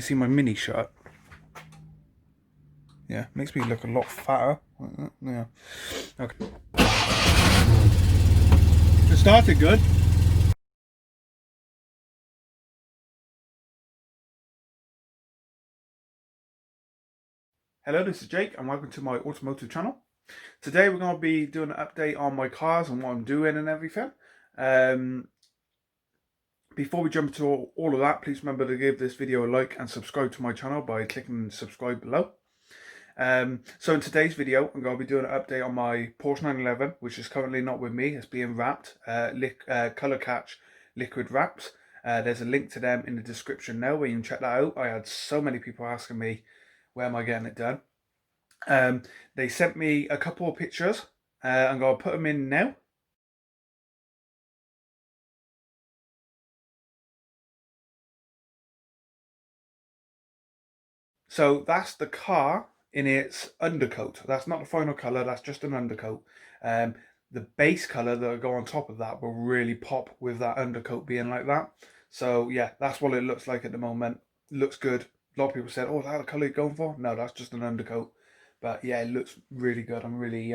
see my mini shirt. Yeah, makes me look a lot fatter. Yeah. Okay. It started good. Hello, this is Jake and welcome to my automotive channel. Today we're going to be doing an update on my cars and what I'm doing and everything. Before we jump into all of that, please remember to give this video a like and subscribe to my channel by clicking subscribe below. So in today's video, I'm going to be doing an update on my Porsche 911, which is currently not with me. It's being wrapped, Color Catch liquid wraps. There's a link to them in the description now where you can check that out. I had so many people asking me, where am I getting it done? They sent me a couple of pictures. I'm going to put them in now. So that's the car in its undercoat. That's not the final colour, that's just an undercoat. The base colour that'll go on top of that will really pop with that undercoat being like that. So yeah, that's what it looks like at the moment. Looks good. A lot of people said, oh, is that the colour you're going for? No, that's just an undercoat. But yeah, it looks really good. I'm really,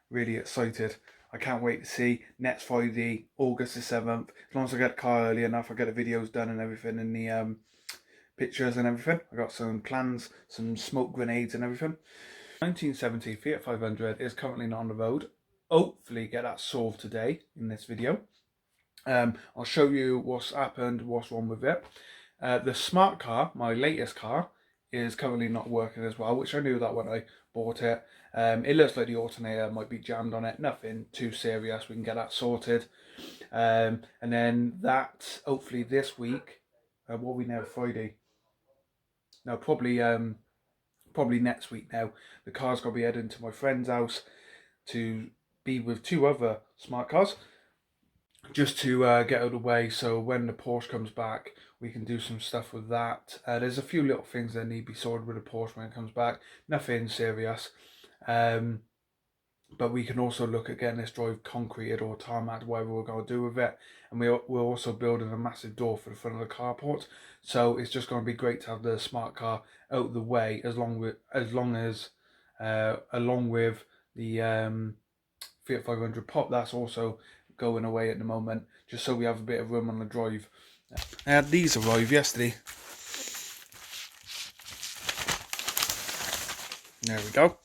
really excited. I can't wait to see. Next Friday, August the 7th. As long as I get the car early enough, I get the videos done and everything in the pictures and everything. I got some plans, some smoke grenades and everything. 1970 Fiat 500 is currently not on the road. Hopefully get that solved today in this video. I'll show you what's happened, what's wrong with it. The smart car, my latest car, is currently not working as well, which I knew that when I bought it. It looks like the alternator might be jammed on it. Nothing too serious. We can get that sorted. And then that, hopefully this week, what are we now, Friday? No, probably next week now. The car's got to be heading to my friend's house to be with two other smart cars, just to get out of the way, so when the Porsche comes back we can do some stuff with that. There's a few little things that need to be sorted with the Porsche when it comes back, nothing serious, but we can also look at getting this drive concreted or tarmac, whatever we're going to do with it. And we're also building a massive door for the front of the carport, so it's just going to be great to have the smart car out of the way, along with the Fiat 500 pop that's also going away at the moment, just so we have a bit of room on the drive. I had these arrive yesterday. There we go.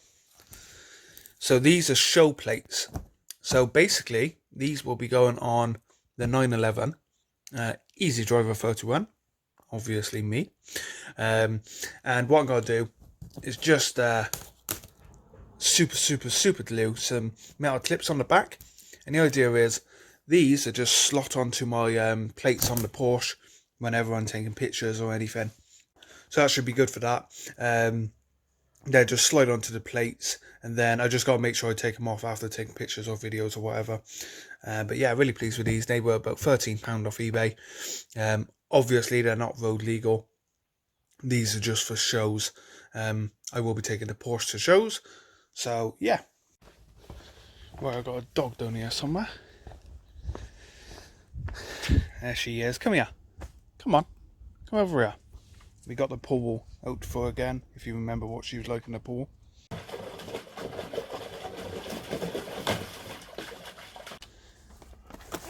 So these are show plates. So basically these will be going on the 911 EasyDriver 31, obviously me. And what I'm going to do is just super glue some metal clips on the back, and the idea is these are just slot onto my plates on the Porsche whenever I'm taking pictures or anything, so that should be good for that. They just slide onto the plates, and then I just got to make sure I take them off after taking pictures or videos or whatever. But yeah, really pleased with these. They were about £13 off eBay. Obviously they're not road legal, these are just for shows. I will be taking the Porsche to shows. So yeah, well, I've got a dog down here somewhere. There she is. Come here. Come on. Come over here. We got the pool out for again, if you remember what she was like in the pool.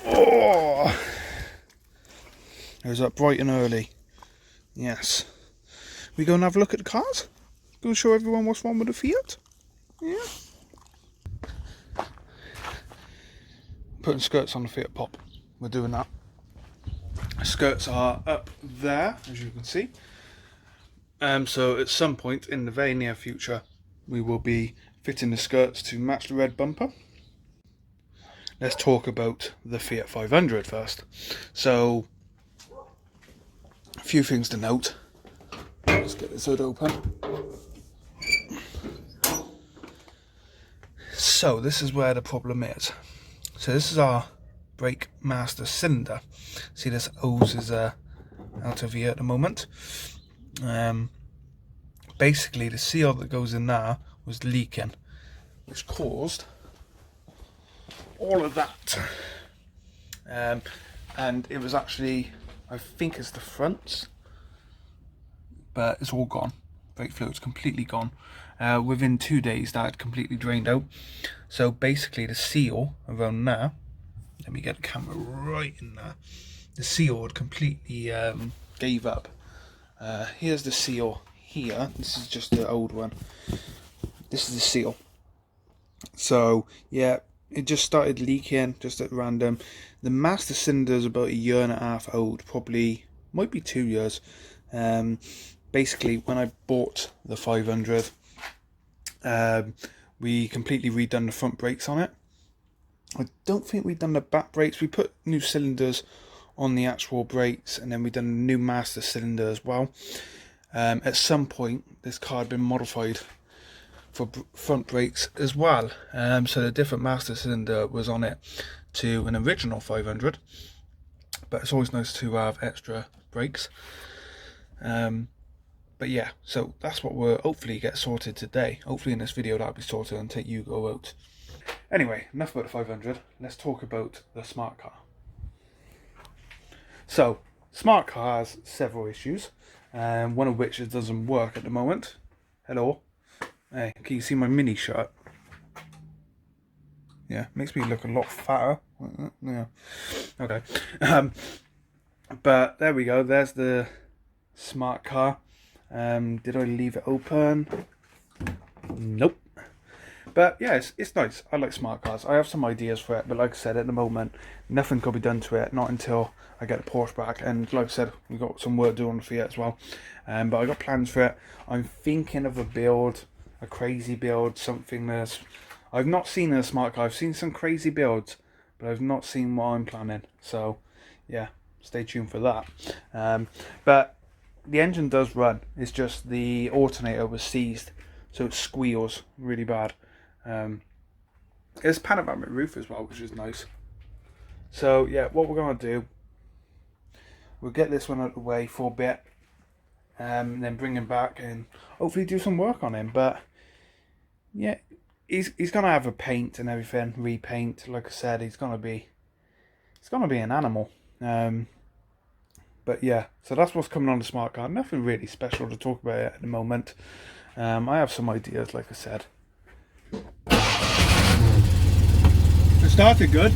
Oh! It was up bright and early. Yes. We go and have a look at the cars? Go show everyone what's wrong with the Fiat? Yeah. Putting skirts on the Fiat Pop. We're doing that. Skirts are up there, as you can see. So at some point in the very near future, we will be fitting the skirts to match the red bumper. Let's talk about the Fiat 500 first. So, a few things to note. Let's get this hood open. So this is where the problem is. So this is our brake master cylinder. See, this hose is out of here at the moment. Basically the seal that goes in there was leaking, which caused all of that. And it was actually, I think it's the fronts, but it's all gone. Brake fluid's completely gone. Within 2 days that had completely drained out. So basically the seal around there, let me get the camera right in there, the seal had completely gave up. Here's the seal here, this is just the old one, this is the seal. So yeah, it just started leaking just at random. The master cylinder is about 1.5 years old, probably, might be 2 years. Basically when I bought the 500, we completely redone the front brakes on it. I don't think we've done the back brakes. We put new cylinders on the actual brakes, and then we've done a new master cylinder as well. At some point this car had been modified for front brakes as well, so the different master cylinder was on it to an original 500, but it's always nice to have extra brakes. But yeah, so that's what we'll hopefully get sorted today. Hopefully in this video that'll be sorted and take Hugo out. Anyway, enough about the 500, let's talk about the smart car. So, smart car has several issues, one of which it doesn't work at the moment. Hello. Hey, can you see my mini shirt? Yeah, makes me look a lot fatter. Yeah. Okay. But there we go, there's the smart car. Did I leave it open? Nope. But yeah, it's nice. I like smart cars. I have some ideas for it, but like I said, at the moment, nothing could be done to it, not until I get the Porsche back. And like I said, we've got some work to do on the Fiat as well. But I got plans for it. I'm thinking of a build, a crazy build, something that's... I've not seen a smart car. I've seen some crazy builds, but I've not seen what I'm planning. So yeah, stay tuned for that. But the engine does run. It's just the alternator was seized, so it squeals really bad. There's panoramic roof as well, which is nice. So yeah, what we're gonna do, we'll get this one out of the way for a bit, and then bring him back and hopefully do some work on him. But yeah, he's gonna have a paint and everything, repaint. Like I said, he's gonna be an animal. But yeah, so that's what's coming on the smart car. Nothing really special to talk about at the moment. I have some ideas, like I said. It started good.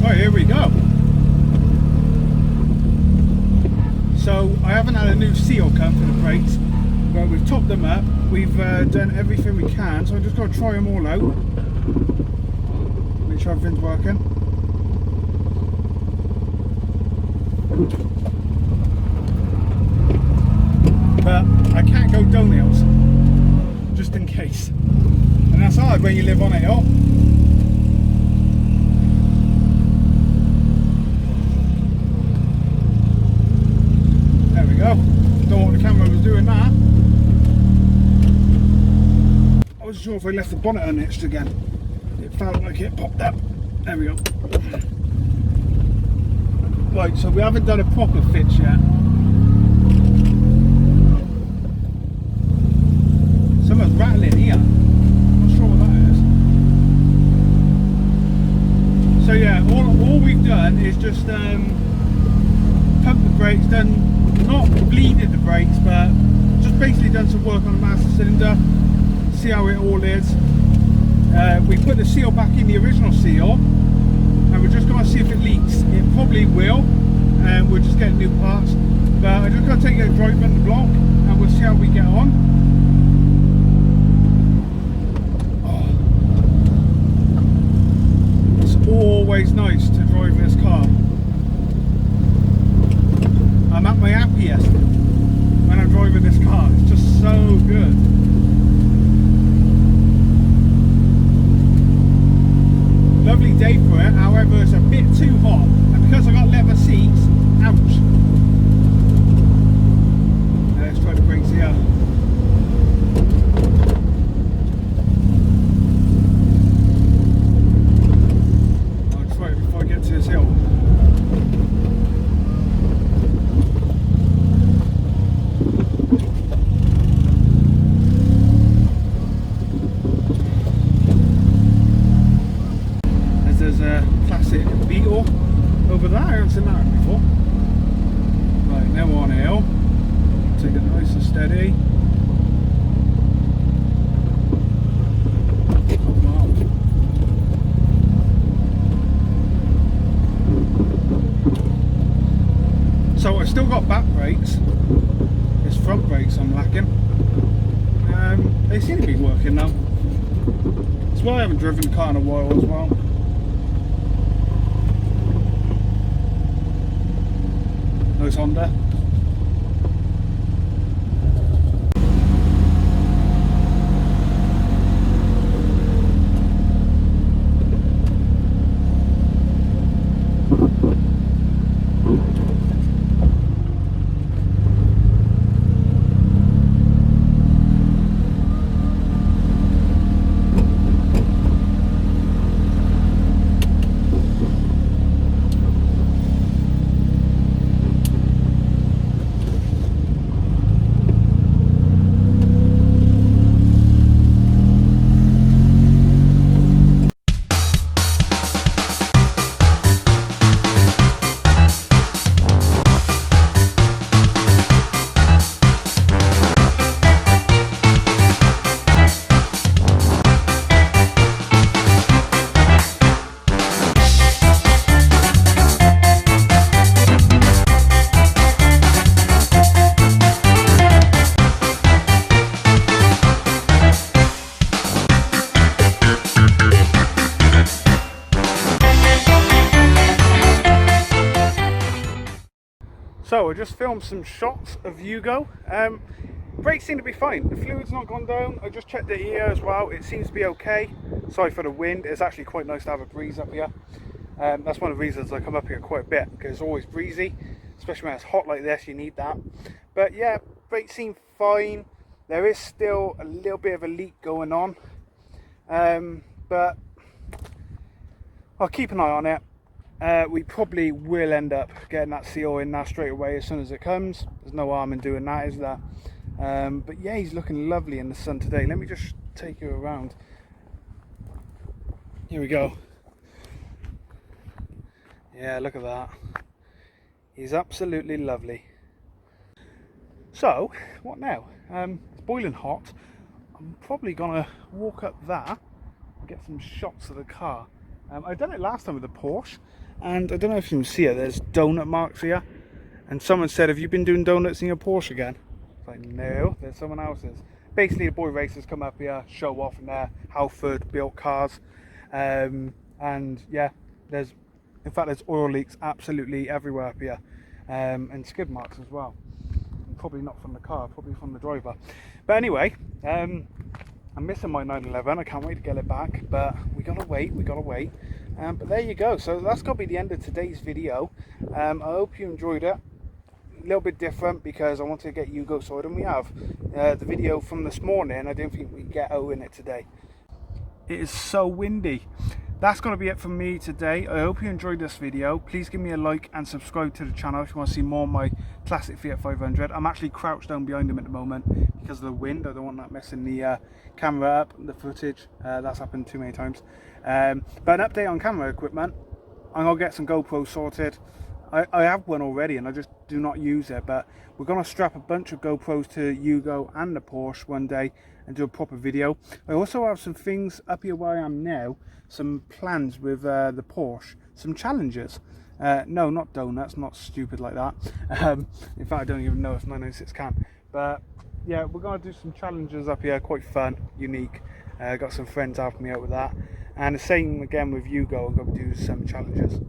Right, here we go. So I haven't had a new seal come for the brakes, but we've topped them up. We've done everything we can, so I'm just going to try them all out, make sure everything's working. But I can't go downhills, just in case, and that's hard when you live on a hill. There we go. Don't know what the camera was doing that. I wasn't sure if I left the bonnet unhitched again. It felt like it popped up. There we go. Right, so we haven't done a proper fix yet. Something's rattling here. I'm not sure what that is. So yeah, all we've done is just pumped the brakes, not bleeded the brakes, but just basically done some work on the master cylinder. See how it all is. We put the seal back in the original seal, and we're just going to see if it leaks. It probably will, and we're just getting new parts. But I'm just going to take it a drive in the block, and we'll see how we get on. Oh. It's always nice to drive this car. I'm at my happiest when I'm driving this car. It's just so good. Lovely day for it, however it's a bit too hot, and because I got leather seats, ouch. Let's try the brakes here. I'll try it before I get to this hill. see. So I've still got back brakes. It's front brakes I'm lacking. They seem to be working now. That's why I haven't driven the car in a while as well. Nice Honda. So I just filmed some shots of Hugo. Brakes seem to be fine. The fluid's not gone down. I just checked the ear as well. It seems to be okay. Sorry for the wind. It's actually quite nice to have a breeze up here. That's one of the reasons I come up here quite a bit, because it's always breezy, especially when it's hot like this. You need that. But yeah, brakes seem fine. There is still a little bit of a leak going on, but I'll keep an eye on it. We probably will end up getting that seal in now straight away as soon as it comes. There's no harm in doing that, is there? But yeah, he's looking lovely in the sun today. Let me just take you around. Here we go. Yeah, look at that. He's absolutely lovely. So, what now? It's boiling hot. I'm probably gonna walk up there and get some shots of the car. I done it last time with the Porsche, and I don't know if you can see it, there's donut marks here, and someone said, have you been doing donuts in your Porsche again? It's like, no, there's someone else's. Basically the boy racers come up here, show off in their Halford built cars, and yeah, there's oil leaks absolutely everywhere up here, and skid marks as well. Probably not from the car, probably from the driver. But anyway, I'm missing my 911. I can't wait to get it back, but we gotta wait. But there you go. So that's gotta be the end of today's video. I hope you enjoyed it. A little bit different because I wanted to get Hugo sorted, and we have. The video from this morning, I didn't think we'd get O in it today. It is so windy. That's going to be it from me today. I hope you enjoyed this video. Please give me a like and subscribe to the channel if you want to see more of my classic Fiat 500. I'm actually crouched down behind him at the moment because of the wind. I don't want that messing the camera up, the footage. That's happened too many times. But an update on camera equipment. I'm going to get some GoPros sorted. I have one already and I just do not use it, but we're going to strap a bunch of GoPros to Hugo and the Porsche one day and do a proper video. I also have some things up here where I am now, some plans with the Porsche, some challenges. No, not donuts, not stupid like that. In fact, I don't even know if 996 can. But yeah, we're going to do some challenges up here, quite fun, unique. Got some friends helping me out with that. And the same again with Hugo, I'm going to do some challenges.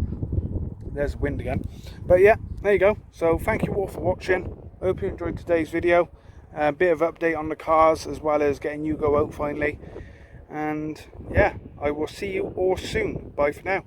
There's the wind again. But yeah, there you go. So thank you all for watching. I hope you enjoyed today's video. A bit of update on the cars as well as getting Hugo out finally. And yeah, I will see you all soon. Bye for now.